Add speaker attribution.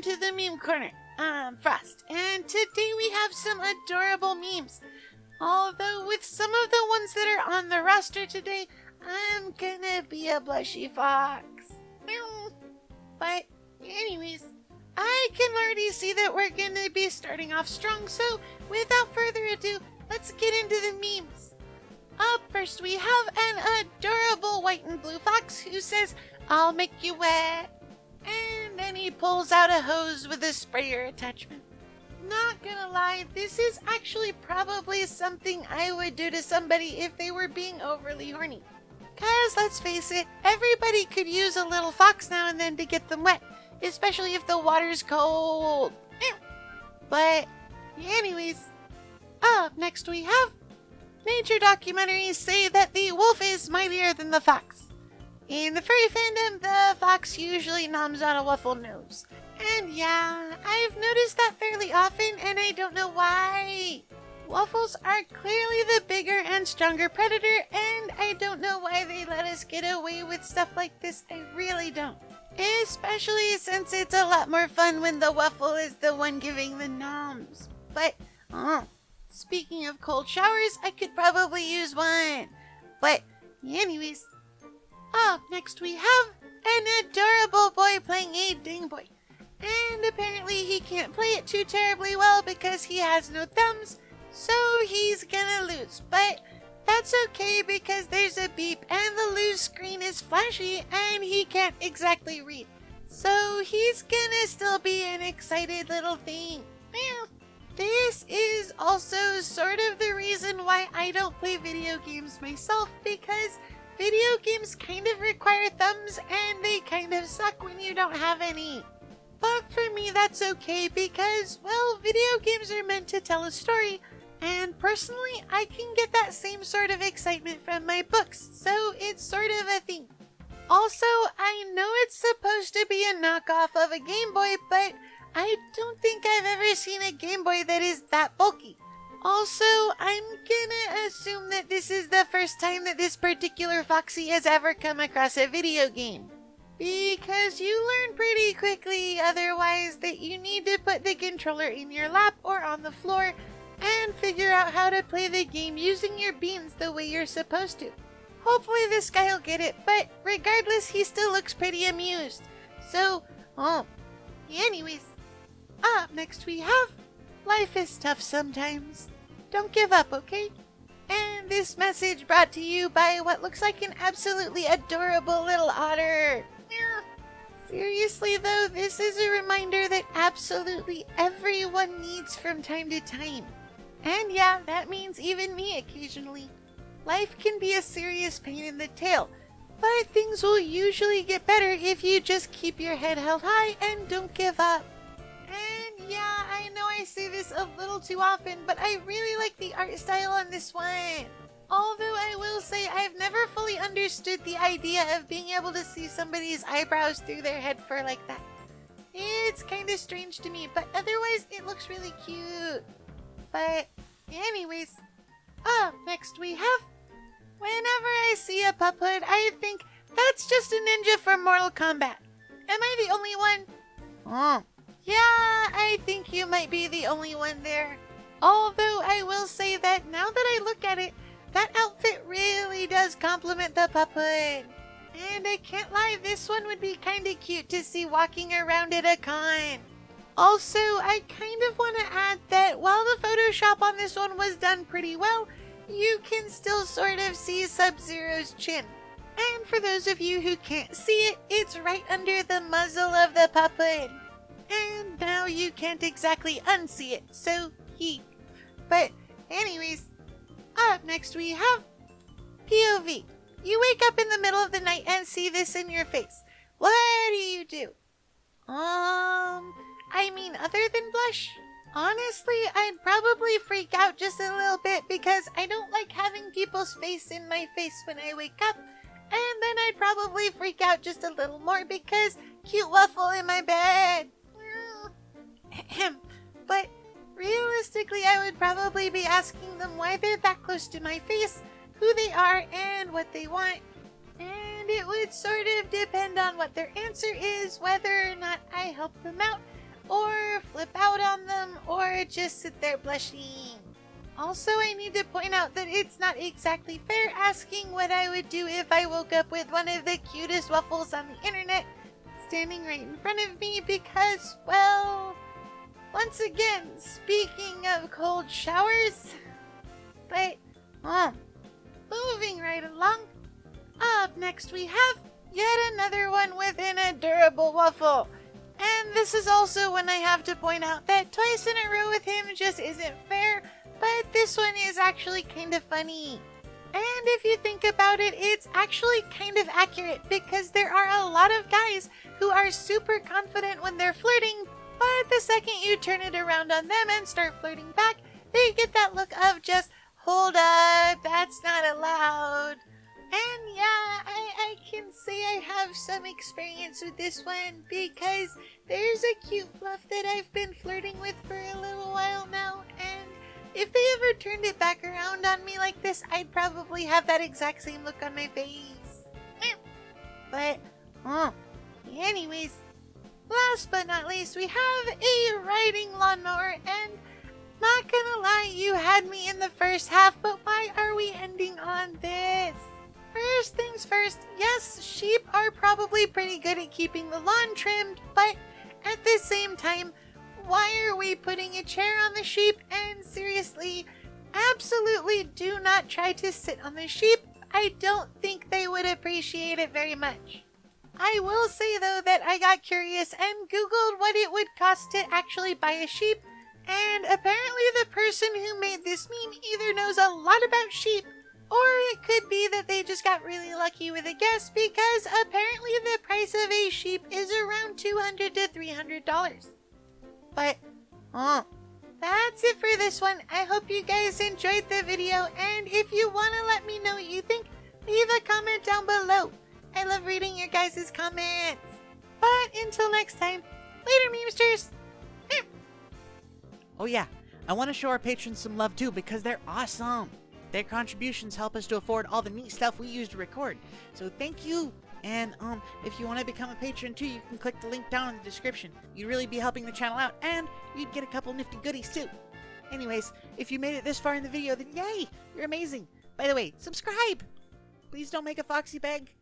Speaker 1: to the meme corner. I'm Frost, and today we have some adorable memes. Although with some of the ones that are on the roster today, I'm gonna be a blushy fox. But anyways, I can already see that we're gonna be starting off strong, so without further ado, let's get into the memes. Up first we have an adorable white and blue fox who says, "I'll make you wet." And then he pulls out a hose with a sprayer attachment. Not gonna lie, this is actually probably something I would do to somebody if they were being overly horny. Cause let's face it, everybody could use a little fox now and then to get them wet, especially if the water's cold. But anyways, up next we have nature documentaries say that the wolf is mightier than the fox. In the furry fandom, the fox usually noms on a Wuffle nose. And yeah, I've noticed that fairly often and I don't know why. Wuffles are clearly the bigger and stronger predator, and I don't know why they let us get away with stuff like this. I really don't. Especially since it's a lot more fun when the Wuffle is the one giving the noms. But, speaking of cold showers, I could probably use one. But anyways, up next we have an adorable boy playing a ding boy. And apparently he can't play it too terribly well because he has no thumbs, so he's gonna lose. But that's okay because there's a beep and the lose screen is flashy and he can't exactly read. So he's gonna still be an excited little thing. This is also sort of the reason why I don't play video games myself, because video games kind of require thumbs and they kind of suck when you don't have any. But for me that's okay because, well, video games are meant to tell a story, and personally I can get that same sort of excitement from my books, so it's sort of a thing. Also, I know it's supposed to be a knockoff of a Game Boy, but I don't think I've ever seen a Game Boy that is that bulky. Also, I'm gonna assume that this is the first time that this particular Foxy has ever come across a video game. Because you learn pretty quickly otherwise that you need to put the controller in your lap or on the floor and figure out how to play the game using your beans the way you're supposed to. Hopefully this guy will get it, but regardless, he still looks pretty amused. So, anyways, up next we have life is tough sometimes. Don't give up, okay? And this message brought to you by what looks like an absolutely adorable little otter. Seriously though, this is a reminder that absolutely everyone needs from time to time. And yeah, that means even me occasionally. Life can be a serious pain in the tail, but things will usually get better if you just keep your head held high and don't give up. And yeah, I know I say this a little too often, but I really like the art style on this one. Although I will say I've never fully understood the idea of being able to see somebody's eyebrows through their head fur like that. It's kind of strange to me, but otherwise it looks really cute. But anyways, up next we have, whenever I see a pup hood, I think that's just a ninja from Mortal Kombat. Am I the only one? Yeah, I think you might be the only one there. Although I will say that now that I look at it, that outfit really does complement the pup hood. And I can't lie, this one would be kinda cute to see walking around at a con. Also, I kind of want to add that while the Photoshop on this one was done pretty well, you can still sort of see Sub-Zero's chin. And for those of you who can't see it, it's right under the muzzle of the pup hood. And now you can't exactly unsee it, so But anyways, up next we have POV. You wake up in the middle of the night and see this in your face. What do you do? I mean, other than blush, honestly, I'd probably freak out just a little bit because I don't like having people's face in my face when I wake up. And then I'd probably freak out just a little more because cute Wuffle in my bed. But realistically, I would probably be asking them why they're that close to my face, who they are, and what they want. And it would sort of depend on what their answer is, whether or not I help them out, or flip out on them, or just sit there blushing. Also, I need to point out that it's not exactly fair asking what I would do if I woke up with one of the cutest waffles on the internet standing right in front of me because, well, once again, speaking of cold showers, but, moving right along, up next we have yet another one with an adorable waffle. And this is also when I have to point out that twice in a row with him just isn't fair, but this one is actually kind of funny. And if you think about it, it's actually kind of accurate because there are a lot of guys who are super confident when they're flirting, but the second you turn it around on them and start flirting back, they get that look of just, hold up, that's not allowed. And yeah, I can say I have some experience with this one because there's a cute fluff that I've been flirting with for a little while now, and if they ever turned it back around on me like this, I'd probably have that exact same look on my face. But, anyways, last but not least, we have a riding lawnmower, and not gonna lie, you had me in the first half, but why are we ending on this? First things first, yes, sheep are probably pretty good at keeping the lawn trimmed, but at the same time, why are we putting a chair on the sheep? And seriously, absolutely do not try to sit on the sheep. I don't think they would appreciate it very much. I will say though that I got curious and Googled what it would cost to actually buy a sheep, and apparently the person who made this meme either knows a lot about sheep, or it could be that they just got really lucky with a guess because apparently the price of a sheep is around $200 to $300. But, that's it for this one. I hope you guys enjoyed the video, and if you want to let me know what you think, leave a comment down below. I love reading your guys' comments. But until next time, later memesters!
Speaker 2: Oh yeah, I want to show our patrons some love too because they're awesome. Their contributions help us to afford all the neat stuff we use to record. So thank you. And if you want to become a patron too, you can click the link down in the description. You'd really be helping the channel out, and you'd get a couple nifty goodies too. Anyways, if you made it this far in the video, then yay, you're amazing. By the way, subscribe. Please don't make a foxy beg.